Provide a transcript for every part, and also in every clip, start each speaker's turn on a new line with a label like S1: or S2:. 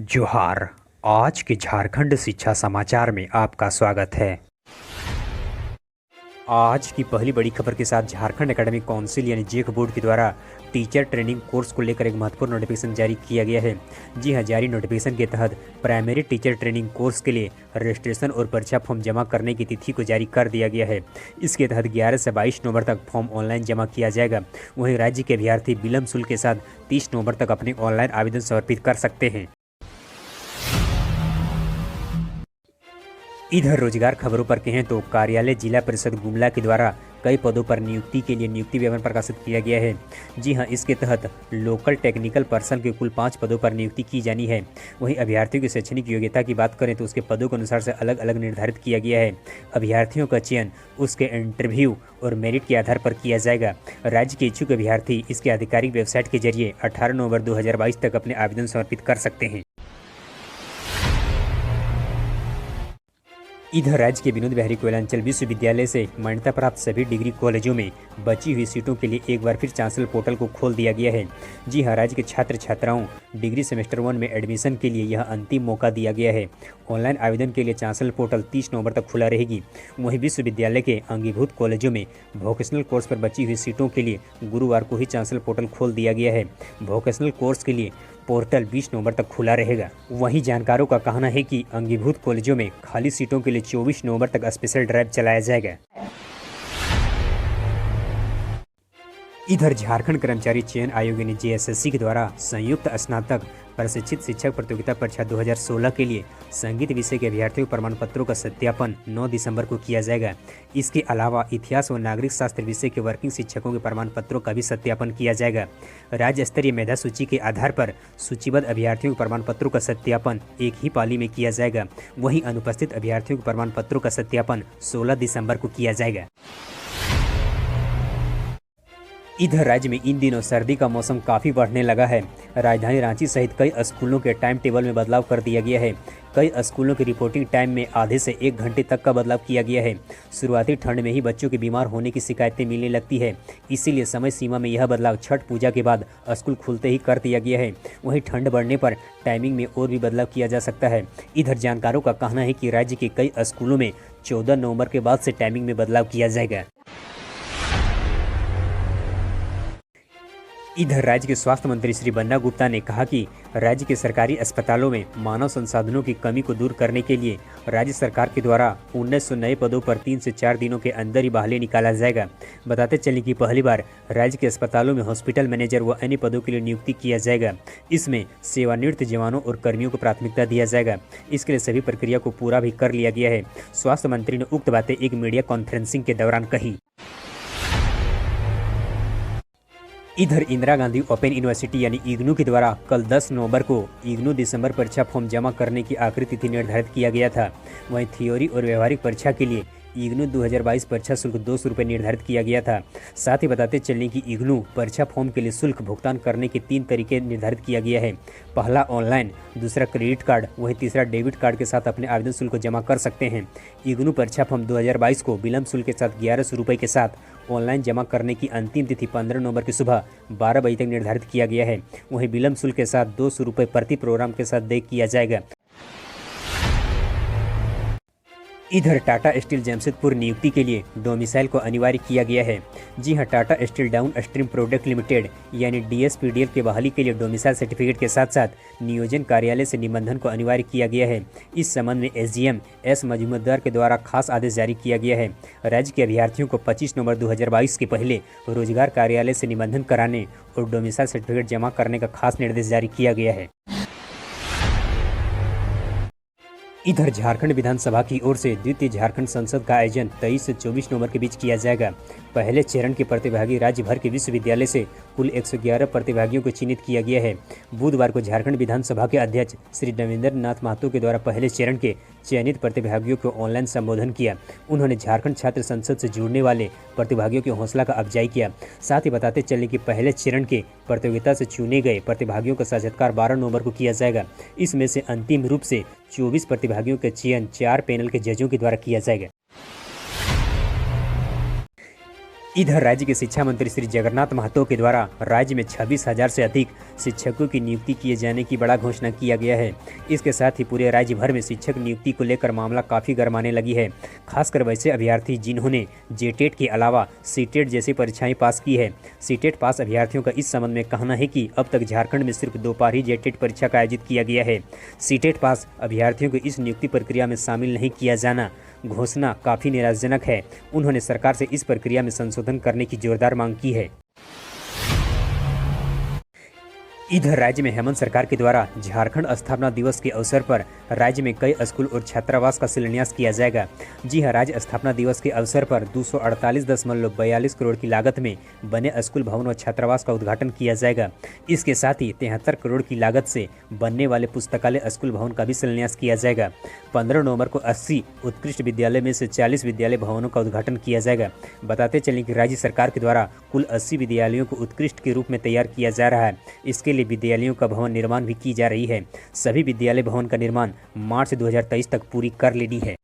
S1: जोहार। आज के झारखंड शिक्षा समाचार में आपका स्वागत है। आज की पहली बड़ी खबर के साथ झारखंड एकेडमिक काउंसिल यानी जेक बोर्ड के द्वारा टीचर ट्रेनिंग कोर्स को लेकर एक महत्वपूर्ण नोटिफिकेशन जारी किया गया है। जी हां, जारी नोटिफिकेशन के तहत प्राइमरी टीचर ट्रेनिंग कोर्स के लिए रजिस्ट्रेशन और परीक्षा फॉर्म जमा करने की तिथि को जारी कर दिया गया है। इसके तहत 11 से 22 नवंबर तक फॉर्म ऑनलाइन जमा किया जाएगा। वहीं राज्य के अभ्यर्थी विलंब शुल्क के साथ 30 नवंबर तक अपने ऑनलाइन आवेदन समर्पित कर सकते हैं। इधर रोजगार खबरों पर कहें तो कार्यालय जिला परिषद गुमला के द्वारा कई पदों पर नियुक्ति के लिए नियुक्ति विवरण प्रकाशित किया गया है। जी हां, इसके तहत लोकल टेक्निकल पर्सन के कुल 5 पदों पर नियुक्ति की जानी है। वहीं अभ्यर्थियों की शैक्षणिक योग्यता की बात करें तो उसके पदों के अनुसार से अलग अलग निर्धारित किया गया है। अभ्यर्थियों का चयन उसके इंटरव्यू और मेरिट के आधार पर किया जाएगा। राज्य के इच्छुक अभ्यर्थी इसके आधिकारिक वेबसाइट के जरिए 18 नवंबर 2022 तक अपने आवेदन समर्पित कर सकते हैं। इधर राज्य के विनोद बिहारी कोयलांचल विश्वविद्यालय से मान्यता प्राप्त सभी डिग्री कॉलेजों में बची हुई सीटों के लिए एक बार फिर चांसलर पोर्टल को खोल दिया गया है। जी हां, राज्य के छात्र छात्राओं डिग्री सेमेस्टर 1 में एडमिशन के लिए यह अंतिम मौका दिया गया है। ऑनलाइन आवेदन के लिए चांसलर पोर्टल 30 नवंबर तक खुला रहेगी। वहीं विश्वविद्यालय के अंगीभूत कॉलेजों में वोकेशनल कोर्स पर बची हुई सीटों के लिए गुरुवार को ही चांसलर पोर्टल खोल दिया गया है। वोकेशनल कोर्स के लिए पोर्टल 20 नवंबर तक खुला रहेगा। वहीं जानकारों का कहना है कि अंगीभूत कॉलेजों में खाली सीटों के लिए 24 नवंबर तक स्पेशल ड्राइव चलाया जाएगा। इधर झारखंड कर्मचारी चयन आयोग यानी जेएसएससी के द्वारा संयुक्त स्नातक प्रशिक्षित शिक्षक प्रतियोगिता परीक्षा 2016 के लिए संगीत विषय के अभ्यर्थियों के प्रमाण पत्रों का सत्यापन 9 दिसंबर को किया जाएगा। इसके अलावा इतिहास व नागरिक शास्त्र विषय के वर्किंग शिक्षकों के प्रमाण पत्रों का भी सत्यापन किया जाएगा। राज्य स्तरीय मेधा सूची के आधार पर सूचीबद्ध अभ्यर्थियों के प्रमाण पत्रों का सत्यापन एक ही पाली में किया जाएगा। वहीं अनुपस्थित अभ्यर्थियों के प्रमाण पत्रों का सत्यापन 16 दिसंबर को किया जाएगा। इधर राज्य में इन दिनों सर्दी का मौसम काफ़ी बढ़ने लगा है। राजधानी रांची सहित कई स्कूलों के टाइम टेबल में बदलाव कर दिया गया है। कई स्कूलों की रिपोर्टिंग टाइम में आधे से 1 घंटे तक का बदलाव किया गया है। शुरुआती ठंड में ही बच्चों के बीमार होने की शिकायतें मिलने लगती है, इसीलिए समय सीमा में यह बदलाव छठ पूजा के बाद स्कूल खुलते ही कर दिया गया है। वहीं ठंड बढ़ने पर टाइमिंग में और भी बदलाव किया जा सकता है। इधर जानकारों का कहना है कि राज्य के कई स्कूलों में 14 नवंबर के बाद से टाइमिंग में बदलाव किया जाएगा। इधर राज्य के स्वास्थ्य मंत्री श्री बन्ना गुप्ता ने कहा कि राज्य के सरकारी अस्पतालों में मानव संसाधनों की कमी को दूर करने के लिए राज्य सरकार के द्वारा 1900 नए पदों पर 3 से 4 दिनों के अंदर ही बहाली निकाला जाएगा। बताते चलें कि पहली बार राज्य के अस्पतालों में हॉस्पिटल मैनेजर व अन्य पदों के लिए नियुक्ति किया जाएगा। इसमें सेवानिवृत्त जवानों और कर्मियों को प्राथमिकता दिया जाएगा। इसके लिए सभी प्रक्रिया को पूरा भी कर लिया गया है। स्वास्थ्य मंत्री ने उक्त बातें एक मीडिया कॉन्फ्रेंसिंग के दौरान कही। इधर इंदिरा गांधी ओपन यूनिवर्सिटी यानी इग्नू के द्वारा कल 10 नवंबर को इग्नू दिसंबर परीक्षा फॉर्म जमा करने की आखिरी तिथि निर्धारित किया गया था। वहीं थियोरी और व्यवहारिक परीक्षा के लिए इग्नू 2022 परीक्षा शुल्क 200 रुपये निर्धारित किया गया था। साथ ही बताते चलने कि इग्नू परीक्षा फॉर्म के लिए शुल्क भुगतान करने के 3 तरीके निर्धारित किया गया है। पहला ऑनलाइन, दूसरा क्रेडिट कार्ड, वहीं तीसरा डेबिट कार्ड के साथ अपने आवेदन शुल्क को जमा कर सकते हैं। इग्नू परीक्षा फॉर्म 2022 को विलंब शुल्क के साथ 1100 रुपये के साथ ऑनलाइन जमा करने की अंतिम तिथि 15 नवंबर की सुबह 12 बजे तक निर्धारित किया गया है। वहीं विलंब शुल्क के साथ 200 रुपये प्रति प्रोग्राम के साथ देय किया जाएगा। इधर टाटा स्टील जमशेदपुर नियुक्ति के लिए डोमिसाइल को अनिवार्य किया गया है। जी हां, Tata steel down stream product limited यानी डीएसपीडीएल के बहाली के लिए डोमिसाइल सर्टिफिकेट के साथ साथ नियोजन कार्यालय से निबंधन को अनिवार्य किया गया है। इस संबंध में एसडीएम एस मजूमदार के द्वारा खास आदेश जारी किया गया है। राज्य के अभ्यर्थियों को 25 नवंबर 2022 के पहले रोजगार कार्यालय से निबंधन कराने और डोमिसाइल सर्टिफिकेट जमा करने का खास निर्देश जारी किया गया है। इधर झारखंड विधानसभा की ओर से द्वितीय झारखंड संसद का आयोजन 23 से 24 नवंबर के बीच किया जाएगा। पहले चरण के प्रतिभागी राज्य भर के विश्वविद्यालय से कुल 111 प्रतिभागियों को चिन्हित किया गया है। बुधवार को झारखंड विधानसभा के अध्यक्ष श्री देवेंद्र नाथ महतो के द्वारा पहले चरण के चयनित प्रतिभागियों को ऑनलाइन संबोधन किया। उन्होंने झारखंड छात्र संसद से जुड़ने वाले प्रतिभागियों की हौसला का अफजाई किया। साथ ही बताते चले कि पहले चरण के प्रतियोगिता से चुने गए प्रतिभागियों का साक्षात्कार 12 नवंबर को किया जाएगा। इसमें से अंतिम रूप से 24 प्रतिभागियों का चयन 4 पैनल के जजों के द्वारा किया जाएगा। इधर राज्य के शिक्षा मंत्री श्री जगन्नाथ महतो के द्वारा राज्य में 26,000 से अधिक शिक्षकों की नियुक्ति किए जाने की बड़ा घोषणा किया गया है। इसके साथ ही पूरे राज्य भर में शिक्षक नियुक्ति को लेकर मामला काफ़ी गरमाने लगी है। खासकर वैसे अभ्यर्थी जिन्होंने जेटेट के अलावा सीटेट जैसी परीक्षाएं पास की है। सीटेट पास अभ्यर्थियों का इस संबंध में कहना है कि अब तक झारखंड में सिर्फ 2 बार ही जेटेट परीक्षा का आयोजित किया गया है। सीटेट पास अभ्यर्थियों को इस नियुक्ति प्रक्रिया में शामिल नहीं किया जाना घोषणा काफ़ी निराशाजनक है। उन्होंने सरकार से इस प्रक्रिया में संशोधन करने की जोरदार मांग की है। इधर राज्य में हेमंत सरकार के द्वारा झारखंड स्थापना दिवस के अवसर पर राज्य में कई स्कूल और छात्रावास का शिलान्यास किया जाएगा। जी हां, राज्य स्थापना दिवस के अवसर पर 248.42 करोड़ की लागत में बने स्कूल भवन और छात्रावास का उद्घाटन किया जाएगा। इसके साथ ही 73 करोड़ की लागत से बनने वाले पुस्तकालय स्कूल भवन का भी शिलान्यास किया जाएगा। 15 नवंबर को 80 उत्कृष्ट विद्यालय में से 40 विद्यालय भवनों का उद्घाटन किया जाएगा। बताते चलें कि राज्य सरकार के द्वारा कुल 80 विद्यालयों को उत्कृष्ट के रूप में तैयार किया जा रहा है। इसके लिए विद्यालयों का भवन निर्माण भी की जा रही है। सभी विद्यालय भवन का निर्माण मार्च 2023 तक पूरी कर लेनी है।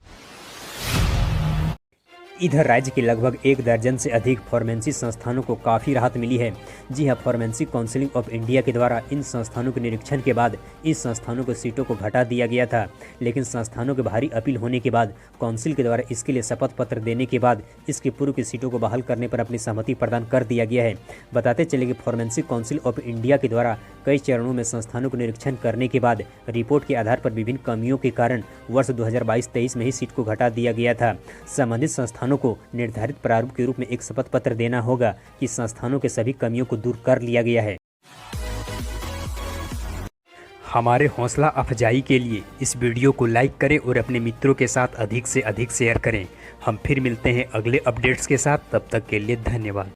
S1: इधर राज्य के लगभग 1 दर्जन से अधिक फार्मेसी संस्थानों को काफ़ी राहत मिली है। जी हां, फार्मेसी काउंसिल ऑफ इंडिया के द्वारा इन संस्थानों के निरीक्षण के बाद इस संस्थानों को सीटों को घटा दिया गया था, लेकिन संस्थानों के भारी अपील होने के बाद काउंसिल के द्वारा इसके लिए शपथ पत्र देने के बाद इसके पूर्व की सीटों को बहाल करने पर अपनी सहमति प्रदान कर दिया गया है। बताते चले कि फार्मेसी काउंसिल ऑफ इंडिया के द्वारा कई चरणों में संस्थानों को निरीक्षण करने के बाद रिपोर्ट के आधार पर विभिन्न कमियों के कारण वर्ष 2022-23 में ही सीट को घटा दिया गया था। संबंधित संस्थानों को निर्धारित प्रारूप के रूप में एक शपथ पत्र देना होगा कि संस्थानों के सभी कमियों को दूर कर लिया गया है। हमारे हौसला अफजाई के लिए इस वीडियो को लाइक करें और अपने मित्रों के साथ अधिक से अधिक शेयर करें। हम फिर मिलते हैं अगले अपडेट्स के साथ, तब तक के लिए धन्यवाद।